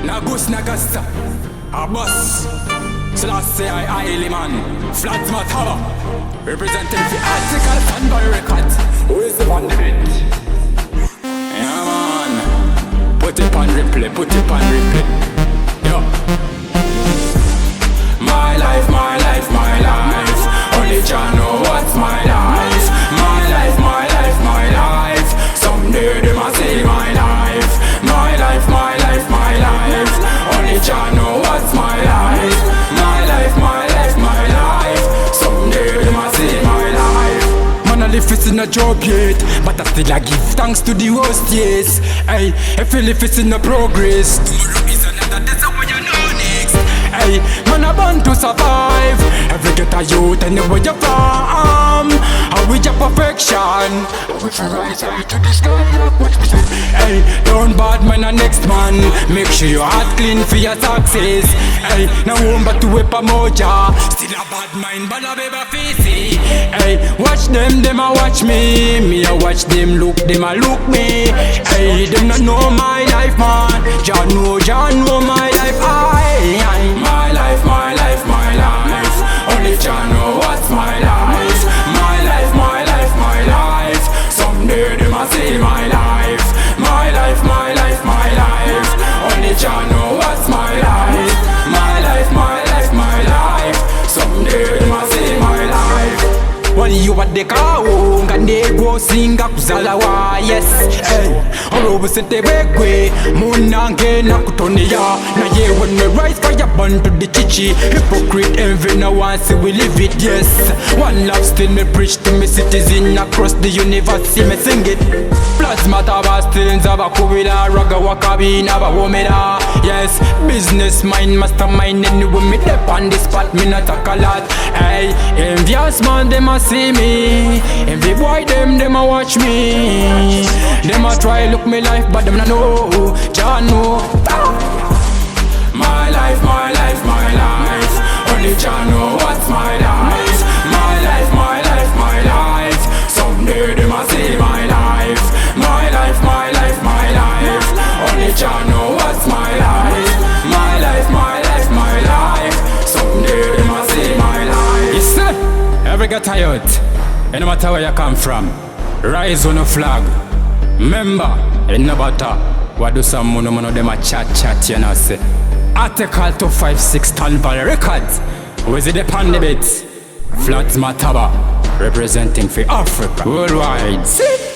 Nagus Nagasta, a boss. Selassie I highly man. Flats MATABA, representing the article Fanboy Records. Who is the one the bit? Yeah man. Put it on replay, put it on replay. Yo. My life, my life, my life. Only Jah know what's my life. My life, my life, my life. Someday they must see my life. My life, my life, my life. Only Jah know what's my life. My life, my life, my life. Someday they must see my life. Man, I live it's in a job yet, but I still I give thanks to the host, yes. Hey, I feel if it's in a progress. Tomorrow is another day, so when you know next. Hey, man, I born to survive. Every get a youth anywhere you from. How we your perfection? We can rise high to the sky. Hey, don't bad man a next man. Make sure your heart clean for your success. Hey, now home back to whip a moja. Still a bad mind, but a baby facey. Hey, watch them a watch me. Me a watch them them a look me. Hey, them not know my life, man. Jah know my life. My life, my life, my life. Only Jah know what's my life. My life, my life, my life. Someday they must see my life. My life, my life, my life. Only Jah know what's my life. My life, my life, my life. Someday they must see my life. Wali you what they call ngande go singa kuzalawa, yes. Hey, orobu sente bekwe munange na kutonia. Na ye when we rise kaya burn to the chichi. Hypocrite envy now once we live it, yes. One love still me preach to me citizen across the universe, see me sing it. Flats MATABA still in Zabakubila, Raga Wakabi Naba Womeda. Yes, business mind, mastermind, anyway me dep on this spot, me not talk a lot. Hey, envious man, them a see me. Envy boy, them a watch me. Them a try look me life, but them not know. Jah know. My life, my life, my life. Only Jah know what's my life. My life, my life, my life. Someday they must see my life. My life, my life, my life. Only Jah know what's my life. My life, my life, my life. Someday they must see my life. Yes sir, ever get tired? And no matter where you come from, rise on a flag. Remember, it no matter what do some mono them a chat, you know say. Article 256 Fanboy Records. Where's it upon the bits? Flats MATABA, representing for Africa worldwide. See?